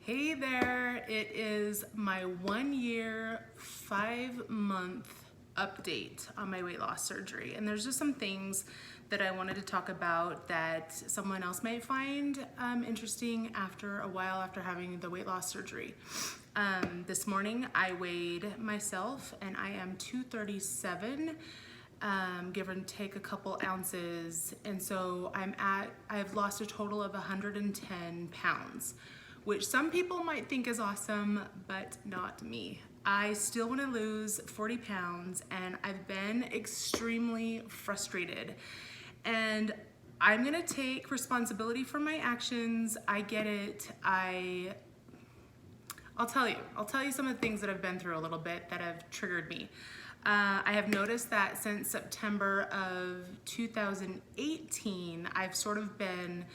Hey there, it is my 1 year, 5-month update on my weight loss surgery. And there's just some things that I wanted to talk about that someone else might find interesting after a while after having the weight loss surgery. This morning I weighed myself and I am 237. Give or take a couple ounces. And so I've lost a total of 110 pounds, which some people might think is awesome, but not me. I still want to lose 40 pounds and I've been extremely frustrated. And I'm gonna take responsibility for my actions. I get it. I'll tell you some of the things that I've been through a little bit that have triggered me. I have noticed that since September of 2018, I've sort of been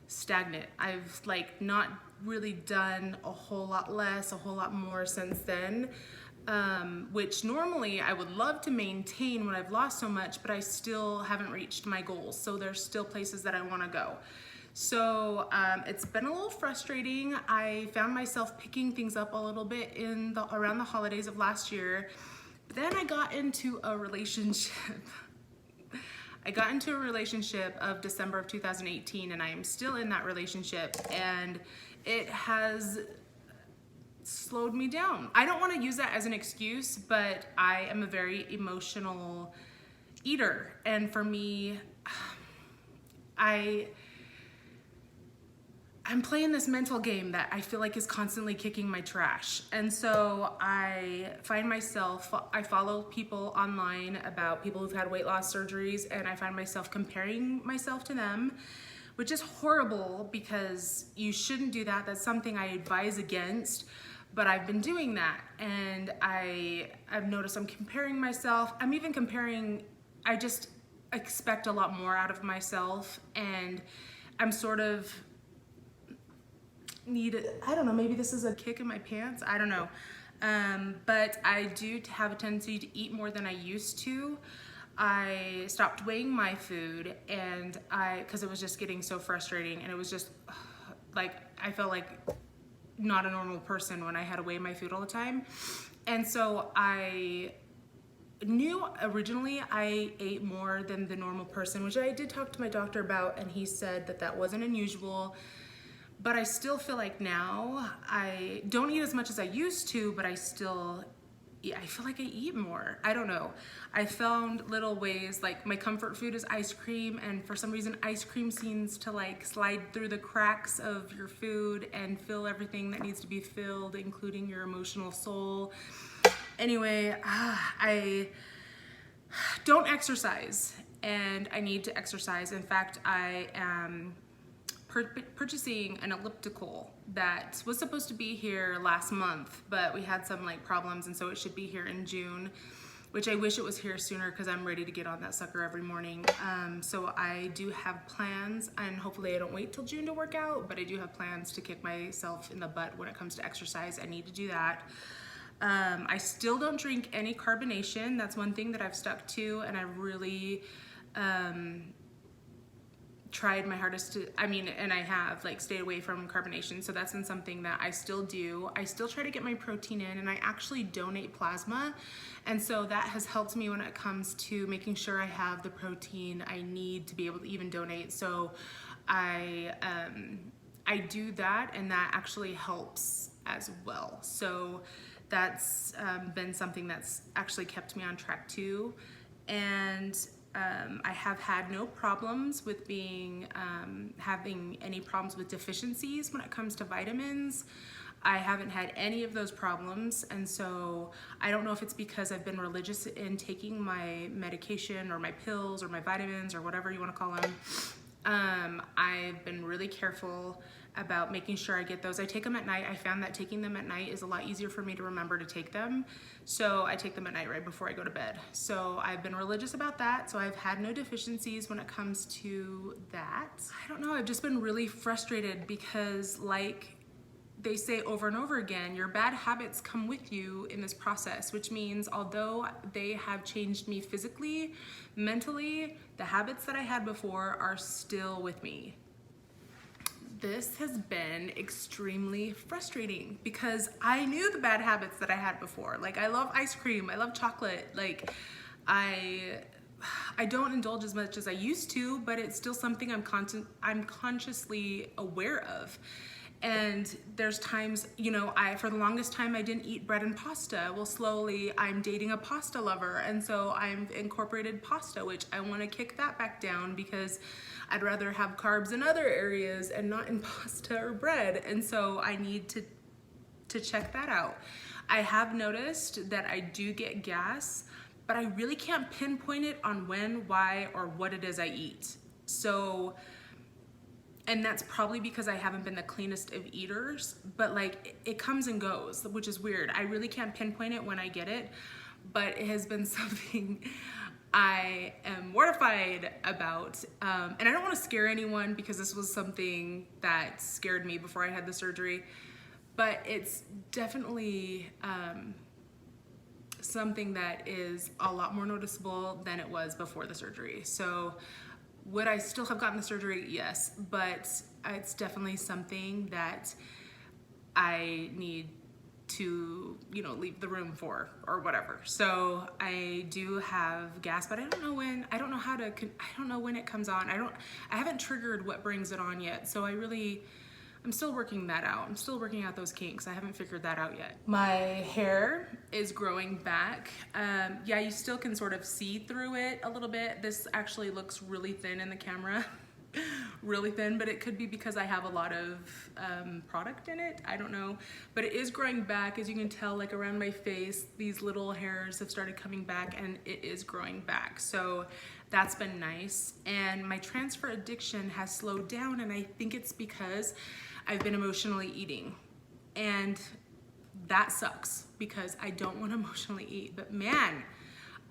stagnant. I've not really done a whole lot less, a whole lot more since then, which normally I would love to maintain when I've lost so much, but I still haven't reached my goals. So there's still places that I wanna go. So it's been a little frustrating. I found myself picking things up a little bit around the holidays of last year. But then I got into a relationship. I got into a relationship of December of 2018, and I am still in that relationship, and it has slowed me down. I don't want to use that as an excuse, but I am a very emotional eater, and for me, I'm playing this mental game that I feel like is constantly kicking my trash. And so I find myself, I follow people online about people who've had weight loss surgeries, and I find myself comparing myself to them, which is horrible because you shouldn't do that. That's something I advise against, but I've been doing that. And I've noticed I'm comparing myself. I'm even comparing, I just expect a lot more out of myself, and I'm sort of I don't know, maybe this is a kick in my pants, I don't know. But I do have a tendency to eat more than I used to. I stopped weighing my food and because it was just getting so frustrating, and it was just I felt like not a normal person when I had to weigh my food all the time. And so I knew originally I ate more than the normal person, which I did talk to my doctor about, and he said that that wasn't unusual. But I still feel like now I don't eat as much as I used to, but I feel like I eat more. I don't know. I found little ways, like my comfort food is ice cream, and for some reason ice cream seems to slide through the cracks of your food and fill everything that needs to be filled, including your emotional soul. Anyway, I don't exercise, and I need to exercise. In fact, I am purchasing an elliptical that was supposed to be here last month, but we had some problems, and so it should be here in June, which I wish it was here sooner because I'm ready to get on that sucker every morning. So I do have plans, and hopefully I don't wait till June to work out, but I do have plans to kick myself in the butt when it comes to exercise. I need to do that. I still don't drink any carbonation. That's one thing that I've stuck to, and I really tried my hardest to, and I have stayed away from carbonation. So that's been something that I still do. I still try to get my protein in, and I actually donate plasma. And so that has helped me when it comes to making sure I have the protein I need to be able to even donate. So I do that, and that actually helps as well. So that's been something that's actually kept me on track too. And I have had no problems with having any problems with deficiencies when it comes to vitamins. I haven't had any of those problems, and so I don't know if it's because I've been religious in taking my medication or my pills or my vitamins or whatever you want to call them. I've been really careful about making sure I get those. I take them at night. I found that taking them at night is a lot easier for me to remember to take them. So I take them at night right before I go to bed. So I've been religious about that. So I've had no deficiencies when it comes to that. I don't know, I've just been really frustrated because they say over and over again, your bad habits come with you in this process, which means although they have changed me physically, mentally, the habits that I had before are still with me. This has been extremely frustrating because I knew the bad habits that I had before. Like, I love ice cream, I love chocolate. Like, I don't indulge as much as I used to, but it's still something I'm consciously aware of. And there's times, you know, for the longest time I didn't eat bread and pasta. Well, slowly I'm dating a pasta lover, and so I've incorporated pasta, which I want to kick that back down because I'd rather have carbs in other areas and not in pasta or bread. And so I need to check that out. I have noticed that I do get gas, but I really can't pinpoint it on when, why, or what it is I eat. So, and that's probably because I haven't been the cleanest of eaters, but like it comes and goes, which is weird. I really can't pinpoint it when I get it, but it has been something I am mortified about. And I don't want to scare anyone because this was something that scared me before I had the surgery, but it's definitely something that is a lot more noticeable than it was before the surgery. So would I still have gotten the surgery? Yes, but it's definitely something that I need to, you know, leave the room for or whatever. So I do have gas, but I don't know when. I don't know how to. I don't know when it comes on. I haven't triggered what brings it on yet. So I'm still working that out. I'm still working out those kinks. I haven't figured that out yet. My hair is growing back. Yeah, you still can sort of see through it a little bit. This actually looks really thin in the camera. Really thin, but it could be because I have a lot of product in it. I don't know, but it is growing back. As you can tell, like around my face, these little hairs have started coming back, and it is growing back. So that's been nice. And my transfer addiction has slowed down, and I think it's because I've been emotionally eating, and that sucks because I don't want to emotionally eat. But man,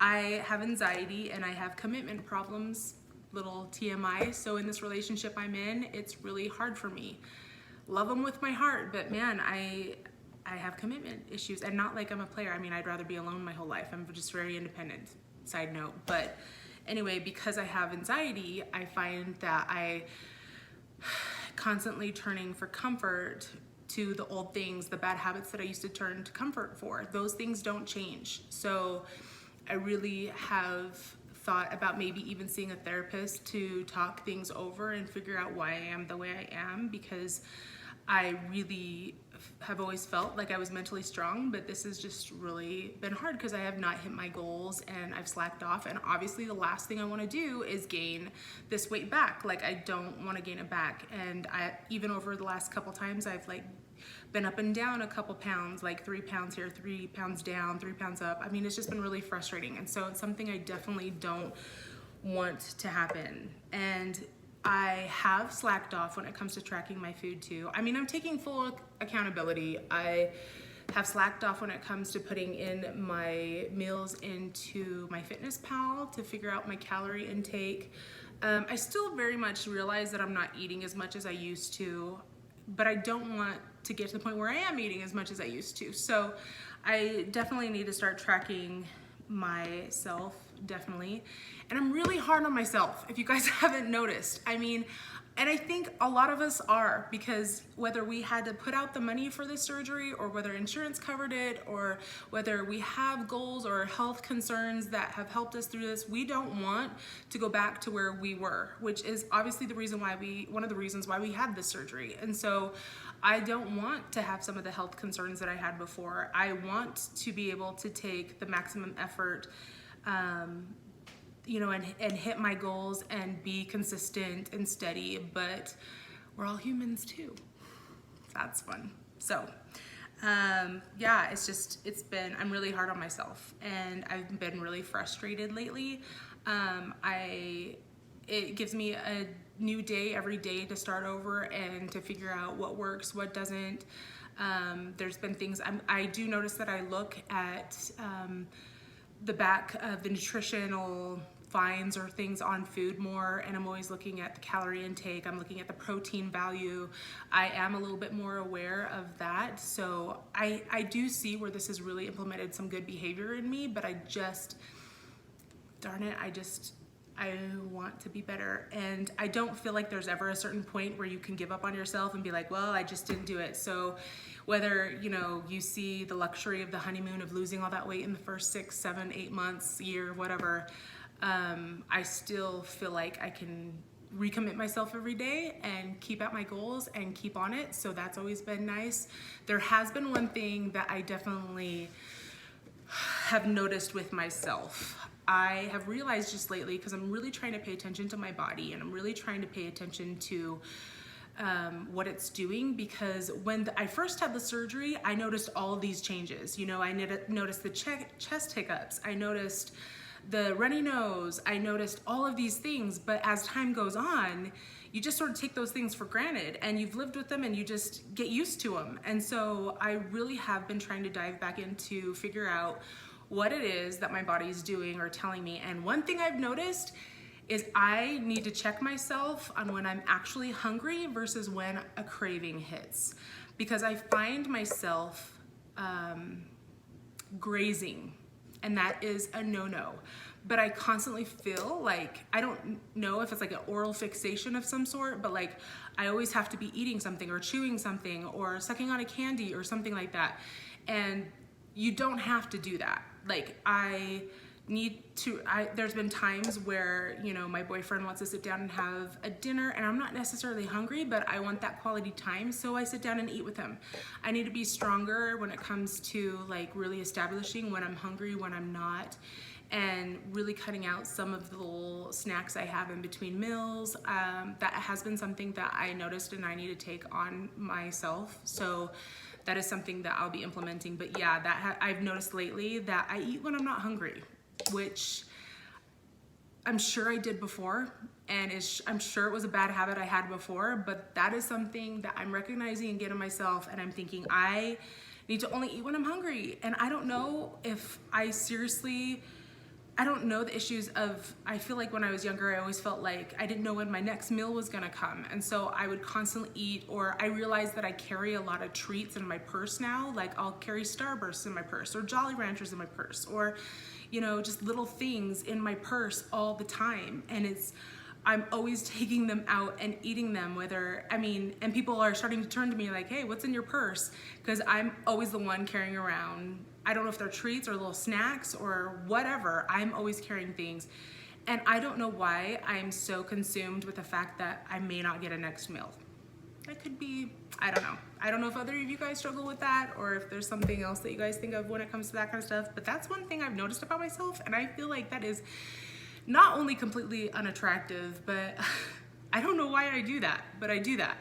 I have anxiety and I have commitment problems. Little TMI. So in this relationship I'm in, it's really hard for me. Love them with my heart, but man, I have commitment issues, and not like I'm a player. I mean, I'd rather be alone my whole life. I'm just very independent, side note. But anyway, because I have anxiety, I find that I constantly turning for comfort to the old things, the bad habits that I used to turn to comfort for. Those things don't change. So I really have thought about maybe even seeing a therapist to talk things over and figure out why I am the way I am, because I really have always felt like I was mentally strong, but this has just really been hard because I have not hit my goals and I've slacked off. And obviously the last thing I want to do is gain this weight back. Like, I don't want to gain it back. And even over the last couple times, I've like been up and down a couple pounds, like 3 pounds here, 3 pounds down, 3 pounds up. I mean, it's just been really frustrating. And so it's something I definitely don't want to happen. And I have slacked off when it comes to tracking my food too. I mean, I'm taking full accountability. I have slacked off when it comes to putting in my meals into my Fitness Pal to figure out my calorie intake. I still very much realize that I'm not eating as much as I used to, but I don't want to get to the point where I am eating as much as I used to. So I definitely need to start tracking myself, definitely. And I'm really hard on myself, if you guys haven't noticed. I mean, and I think a lot of us are, because whether we had to put out the money for this surgery, or whether insurance covered it, or whether we have goals or health concerns that have helped us through this, we don't want to go back to where we were, which is obviously one of the reasons why we had this surgery. And so I don't want to have some of the health concerns that I had before. I want to be able to take the maximum effort, you know, and hit my goals and be consistent and steady, but we're all humans too. That's fun. So, yeah, I'm really hard on myself, and I've been really frustrated lately. It gives me a new day every day to start over and to figure out what works, what doesn't. There's been things, I do notice that I look at the back of the nutritional finds or things on food more, and I'm always looking at the calorie intake. I'm looking at the protein value. I am a little bit more aware of that. So I do see where this has really implemented some good behavior in me, but darn it, I want to be better. And I don't feel like there's ever a certain point where you can give up on yourself and be like, well, I just didn't do it. So whether, you know, you see the luxury of the honeymoon of losing all that weight in the first 6, 7, 8 months, year, whatever, I still feel like I can recommit myself every day and keep at my goals and keep on it. So that's always been nice. There has been one thing that I definitely have noticed with myself. I have realized just lately, because I'm really trying to pay attention to my body and I'm really trying to pay attention to what it's doing, because when I first had the surgery, I noticed all of these changes. You know, I noticed the chest hiccups, I noticed the runny nose, I noticed all of these things, but as time goes on, you just sort of take those things for granted and you've lived with them and you just get used to them. And so I really have been trying to dive back into figure out what it is that my body is doing or telling me. And one thing I've noticed is I need to check myself on when I'm actually hungry versus when a craving hits, because I find myself grazing, and that is a no-no. But I constantly feel like, I don't know if it's like an oral fixation of some sort, but like I always have to be eating something or chewing something or sucking on a candy or something like that. And you don't have to do that. Like there's been times where, you know, my boyfriend wants to sit down and have a dinner and I'm not necessarily hungry, but I want that quality time, so I sit down and eat with him. I need to be stronger when it comes to like really establishing when I'm hungry, when I'm not, and really cutting out some of the little snacks I have in between meals. That has been something that I noticed and I need to take on myself. So that is something that I'll be implementing. But yeah, I've noticed lately that I eat when I'm not hungry, which I'm sure I did before, and I'm sure it was a bad habit I had before, but that is something that I'm recognizing and getting myself, and I'm thinking I need to only eat when I'm hungry. And I don't know if I don't know the issues of, I feel like when I was younger, I always felt like I didn't know when my next meal was gonna come. And so I would constantly eat, or I realized that I carry a lot of treats in my purse now. Like I'll carry Starbursts in my purse or Jolly Ranchers in my purse, or, you know, just little things in my purse all the time. And I'm always taking them out and eating them, and people are starting to turn to me like, hey, what's in your purse? Because I'm always the one carrying around, I don't know if they're treats or little snacks or whatever, I'm always carrying things. And I don't know why I'm so consumed with the fact that I may not get a next meal. That could be, I don't know. I don't know if other of you guys struggle with that or if there's something else that you guys think of when it comes to that kind of stuff, but that's one thing I've noticed about myself, and I feel like that is not only completely unattractive, but I don't know why I do that, but I do that.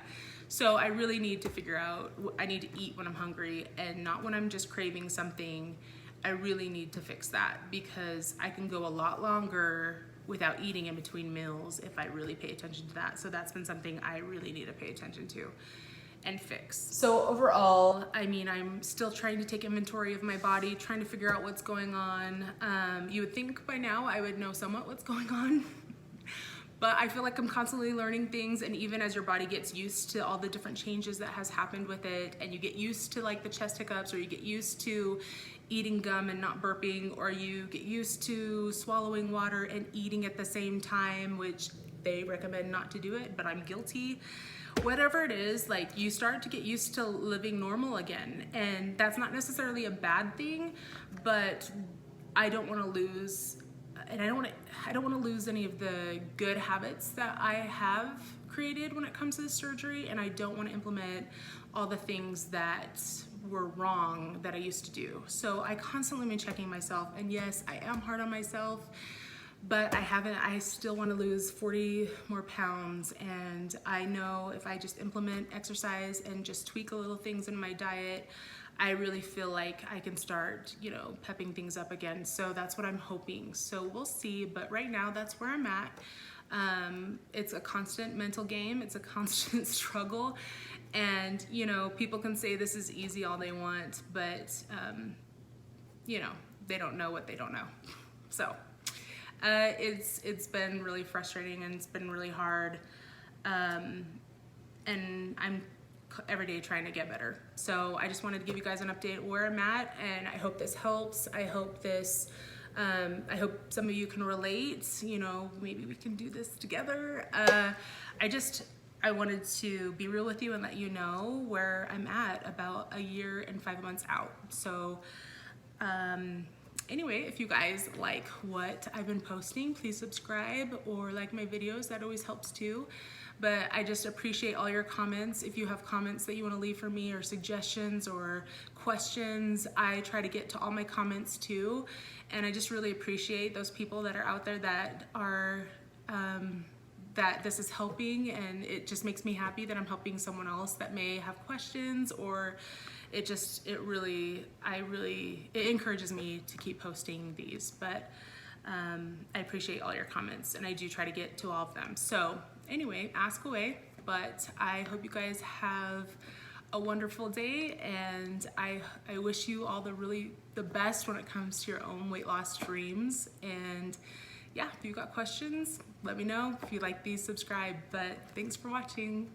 So I really need to figure out, I need to eat when I'm hungry and not when I'm just craving something. I really need to fix that, because I can go a lot longer without eating in between meals if I really pay attention to that. So that's been something I really need to pay attention to and fix. So overall, I'm still trying to take inventory of my body, trying to figure out what's going on. You would think by now I would know somewhat what's going on. But I feel like I'm constantly learning things, and even as your body gets used to all the different changes that has happened with it, and you get used to like the chest hiccups, or you get used to eating gum and not burping, or you get used to swallowing water and eating at the same time, which they recommend not to do it, but I'm guilty. Whatever it is, like you start to get used to living normal again, and that's not necessarily a bad thing, but I don't want to lose. And I don't want to lose any of the good habits that I have created when it comes to this surgery, and I don't want to implement all the things that were wrong that I used to do. So I constantly been checking myself, and yes, I am hard on myself, but I still want to lose 40 more pounds, and I know if I just implement exercise and just tweak a little things in my diet, I really feel like I can start, pepping things up again. So that's what I'm hoping. So we'll see, but right now that's where I'm at. It's a constant mental game. It's a constant struggle. And, people can say this is easy all they want, but, they don't know what they don't know. So it's been really frustrating, and it's been really hard. And I'm every day trying to get better. So I just wanted to give you guys an update where I'm at, and I hope this helps. I hope this I hope some of you can relate. You know, maybe we can do this together. I wanted to be real with you and let you know where I'm at about a year and 5 months out. So anyway, if you guys like what I've been posting, please subscribe or like my videos. That always helps too. But I just appreciate all your comments. If you have comments that you want to leave for me or suggestions or questions, I try to get to all my comments too. And I just really appreciate those people that are out there that are that this is helping, and it just makes me happy that I'm helping someone else that may have questions, or it encourages me to keep posting these. But I appreciate all your comments, and I do try to get to all of them. So anyway, ask away, but I hope you guys have a wonderful day, and I wish you all the best when it comes to your own weight loss dreams. And yeah, if you got questions, let me know. If you like these, subscribe. But thanks for watching.